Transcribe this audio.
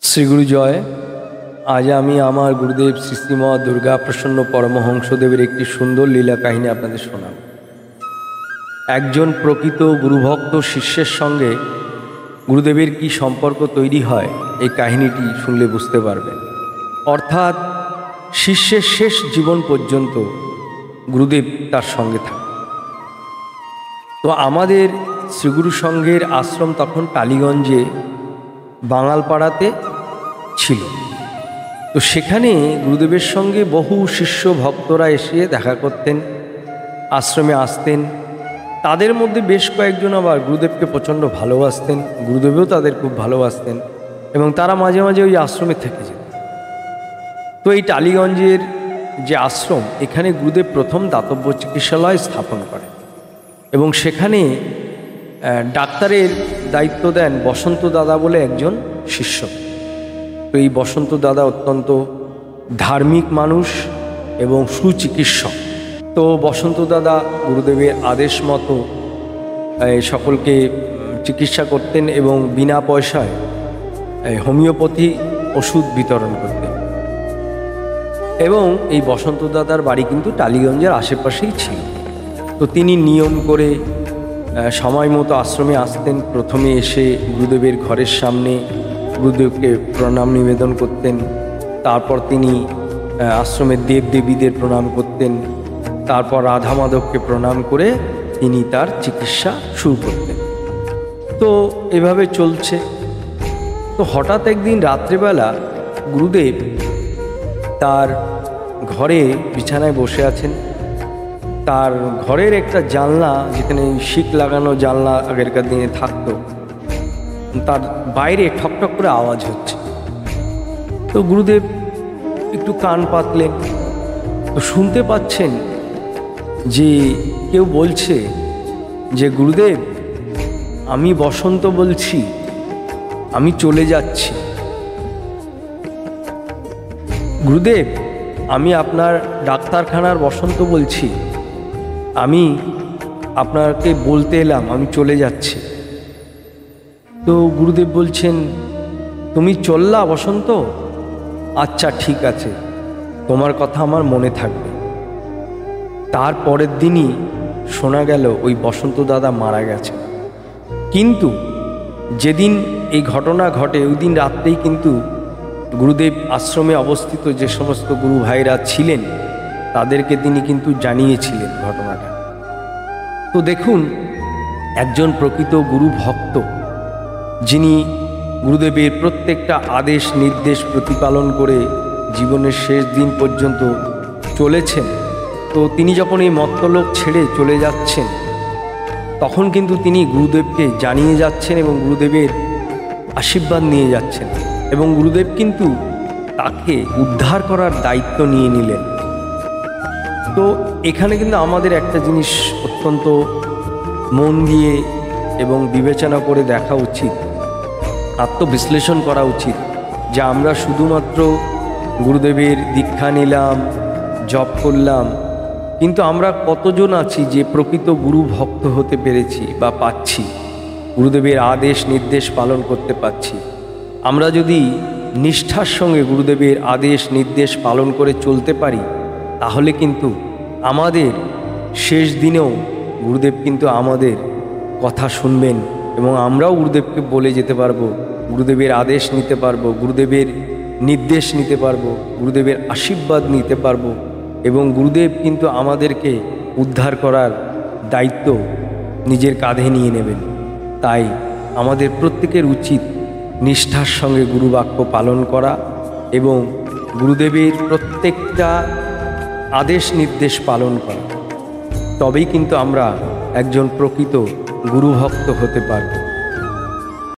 শ্রীগুরু জয়। আজ আমি আমার গুরুদেব শ্রী শ্রীমৎ দুর্গা প্রসন্ন পরমহংসদেবের একটি সুন্দর লীলা কাহিনী আপনাদের শোনাব। একজন প্রকৃত গুরুভক্ত শিষ্যের সঙ্গে গুরুদেবের কি সম্পর্ক তৈরি হয় এই কাহিনীটি শুনলে বুঝতে পারবেন। অর্থাৎ শিষ্যের শেষ জীবন পর্যন্ত গুরুদেব তার সঙ্গে থাকে। তো আমাদের শ্রীগুরু সংঘের আশ্রম তখন টালিগঞ্জে বাঙালপাড়াতে ছিল। তো সেখানে গুরুদেবের সঙ্গে বহু শিষ্য ভক্তরা এসে দেখা করতেন, আশ্রমে আসতেন। তাদের মধ্যে বেশ কয়েকজন আবার গুরুদেবকে প্রচণ্ড ভালোবাসতেন, গুরুদেবও তাদের খুব ভালোবাসতেন এবং তারা মাঝে মাঝে ওই আশ্রমে থেকে যেতেন। তো এই টালিগঞ্জের যে আশ্রম, এখানে গুরুদেব প্রথম দাতব্য চিকিৎসালয় স্থাপন করেন এবং সেখানে ডাক্তারের দায়িত্ব দেন বসন্ত দাদা বলে একজন শিষ্য। তো এই বসন্ত দাদা অত্যন্ত ধার্মিক মানুষ এবং সুচিকিৎসক। তো বসন্ত দাদা গুরুদেবের আদেশ মতো সকলকে চিকিৎসা করতেন এবং বিনা পয়সায় হোমিওপ্যাথি ওষুধ বিতরণ করতেন। এবং এই বসন্ত দাদার বাড়ি কিন্তু টালিগঞ্জের আশেপাশেই ছিল। তো তিনি নিয়ম করে সময় মতো আশ্রমে আসতেন। প্রথমে এসে গুরুদেবের ঘরের সামনে গুরুদেবকে প্রণাম নিবেদন করতেন। তারপর তিনি আশ্রমের দেবদেবীদের প্রণাম করতেন। তারপর রাধা মাধবকে প্রণাম করে তিনি তার চিকিৎসা শুরু করতেন। তো এভাবে চলছে। তো হঠাৎ একদিন রাত্রেবেলা গুরুদেব তার ঘরে বিছানায় বসে আছেন। তার ঘরের একটা জানলা, যেখানে শিক লাগানো জানলা আগেরকার দিনে থাকতো, তার বাইরে ঠকঠক করে আওয়াজ হচ্ছে। তো গুরুদেব একটু কান পাতলেন। তো শুনতে পাচ্ছেন যে কেউ বলছে যে, গুরুদেব আমি বসন্ত বলছি, আমি চলে যাচ্ছি। গুরুদেব আমি আপনার ডাক্তারখানার বসন্ত বলছি, আমি আপনাকে বলতে এলাম আমি চলে যাচ্ছি। তো গুরুদেব বলছেন, তুমি চললা বসন্ত? আচ্ছা ঠিক আছে, তোমার কথা আমার মনে থাকবে। তার পরের দিনই শোনা গেল ওই বসন্ত দাদা মারা গেছে। কিন্তু যেদিন এই ঘটনা ঘটে ওই দিন রাত্রেই কিন্তু গুরুদেব আশ্রমে অবস্থিত যে সমস্ত গুরু ভাইরা ছিলেন তাদেরকে তিনি কিন্তু জানিয়েছিলেন ঘটনাটা। তো দেখুন, একজন প্রকৃত গুরু ভক্ত যিনি গুরুদেবের প্রত্যেকটা আদেশ নির্দেশ প্রতিপালন করে জীবনের শেষ দিন পর্যন্ত চলেছেন, তো তিনি যখন এই মর্তলোক ছেড়ে চলে যাচ্ছেন তখন কিন্তু তিনি গুরুদেবকে জানিয়ে যাচ্ছেন এবং গুরুদেবের আশীর্বাদ নিয়ে যাচ্ছেন এবং গুরুদেব কিন্তু তাকে উদ্ধার করার দায়িত্ব নিয়ে নিলেন। তো এখানে কিন্তু আমাদের একটা জিনিস অত্যন্ত মন দিয়ে এবং বিবেচনা করে দেখা উচিত, আত্মবিশ্লেষণ করা উচিত যে আমরা শুধুমাত্র গুরুদেবের দীক্ষা নিলাম, জপ করলাম, কিন্তু আমরা কতজন আছি যে প্রকৃত গুরু ভক্ত হতে পেরেছি বা পাচ্ছি, গুরুদেবের আদেশ নির্দেশ পালন করতে পারছি। আমরা যদি নিষ্ঠার সঙ্গে গুরুদেবের আদেশ নির্দেশ পালন করে চলতে পারি তাহলে কিন্তু আমাদের শেষ দিনেও গুরুদেব কিন্তু আমাদের কথা শুনবেন এবং আমরাও গুরুদেবকে বলে যেতে পারবো, গুরুদেবের আদেশ নিতে পারবো, গুরুদেবের নির্দেশ নিতে পারবো, গুরুদেবের আশীর্বাদ নিতে পারবো এবং গুরুদেব কিন্তু আমাদেরকে উদ্ধার করার দায়িত্ব নিজের কাঁধে নিয়ে নেবেন। তাই আমাদের প্রত্যেকের উচিত নিষ্ঠার সঙ্গে গুরুবাক্য পালন করা এবং গুরুদেবের প্রত্যেকটা আদেশ নির্দেশ পালন করা। তবেই কিন্তু আমরা একজন প্রকৃত গুরুভক্ত হতে পারব।